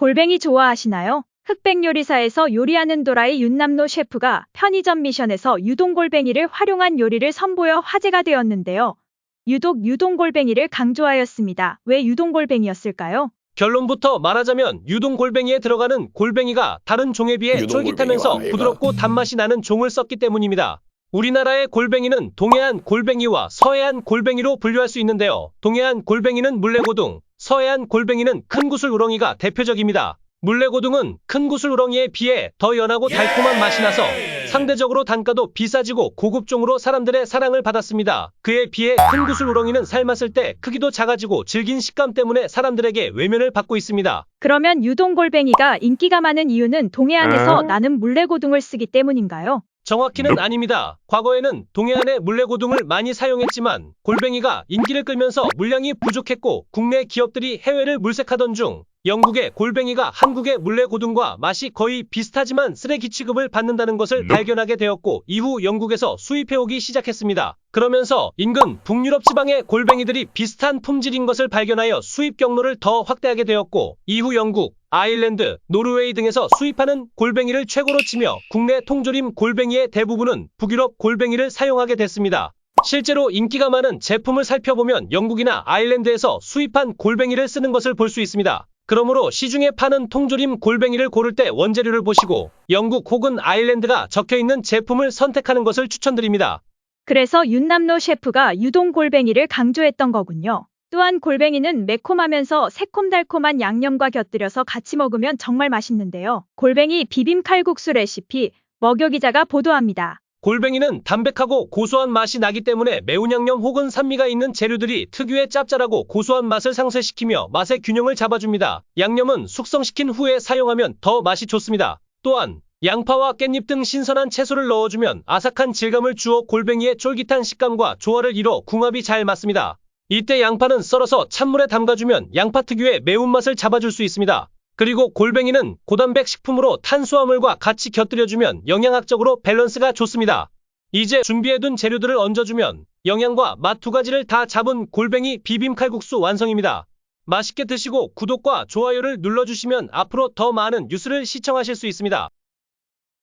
골뱅이 좋아하시나요? 흑백 요리사에서 요리하는 도라이 윤남노 셰프가 편의점 미션에서 유동골뱅이를 활용한 요리를 선보여 화제가 되었는데요. 유독 유동골뱅이를 강조하였습니다. 왜 유동골뱅이였을까요? 결론부터 말하자면 유동골뱅이에 들어가는 골뱅이가 다른 종에 비해 쫄깃하면서 부드럽고 단맛이 나는 종을 썼기 때문입니다. 우리나라의 골뱅이는 동해안 골뱅이와 서해안 골뱅이로 분류할 수 있는데요. 동해안 골뱅이는 물레고둥, 서해안 골뱅이는 큰 구슬 우렁이가 대표적입니다. 물레고둥은 큰 구슬 우렁이에 비해 더 연하고 달콤한 맛이 나서 상대적으로 단가도 비싸지고 고급종으로 사람들의 사랑을 받았습니다. 그에 비해 큰 구슬 우렁이는 삶았을 때 크기도 작아지고 질긴 식감 때문에 사람들에게 외면을 받고 있습니다. 그러면 유동골뱅이가 인기가 많은 이유는 동해안에서 나는 물레고둥을 쓰기 때문인가요? 정확히는 아닙니다. 과거에는 동해안의 물레고둥을 많이 사용했지만 골뱅이가 인기를 끌면서 물량이 부족했고 국내 기업들이 해외를 물색하던 중 영국의 골뱅이가 한국의 물레고둥과 맛이 거의 비슷하지만 쓰레기 취급을 받는다는 것을 발견하게 되었고 이후 영국에서 수입해오기 시작했습니다. 그러면서 인근 북유럽 지방의 골뱅이들이 비슷한 품질인 것을 발견하여 수입 경로를 더 확대하게 되었고 이후 영국, 아일랜드, 노르웨이 등에서 수입하는 골뱅이를 최고로 치며 국내 통조림 골뱅이의 대부분은 북유럽 골뱅이를 사용하게 됐습니다. 실제로 인기가 많은 제품을 살펴보면 영국이나 아일랜드에서 수입한 골뱅이를 쓰는 것을 볼 수 있습니다. 그러므로 시중에 파는 통조림 골뱅이를 고를 때 원재료를 보시고 영국 혹은 아일랜드가 적혀있는 제품을 선택하는 것을 추천드립니다. 그래서 윤남노 셰프가 유동골뱅이를 강조했던 거군요. 또한 골뱅이는 매콤하면서 새콤달콤한 양념과 곁들여서 같이 먹으면 정말 맛있는데요. 골뱅이 비빔 칼국수 레시피 먹여기자가 보도합니다. 골뱅이는 담백하고 고소한 맛이 나기 때문에 매운 양념 혹은 산미가 있는 재료들이 특유의 짭짤하고 고소한 맛을 상쇄시키며 맛의 균형을 잡아줍니다. 양념은 숙성시킨 후에 사용하면 더 맛이 좋습니다. 또한 양파와 깻잎 등 신선한 채소를 넣어주면 아삭한 질감을 주어 골뱅이의 쫄깃한 식감과 조화를 이뤄 궁합이 잘 맞습니다. 이때 양파는 썰어서 찬물에 담가주면 양파 특유의 매운맛을 잡아줄 수 있습니다. 그리고 골뱅이는 고단백 식품으로 탄수화물과 같이 곁들여주면 영양학적으로 밸런스가 좋습니다. 이제 준비해둔 재료들을 얹어주면 영양과 맛 두 가지를 다 잡은 골뱅이 비빔칼국수 완성입니다. 맛있게 드시고 구독과 좋아요를 눌러주시면 앞으로 더 많은 뉴스를 시청하실 수 있습니다.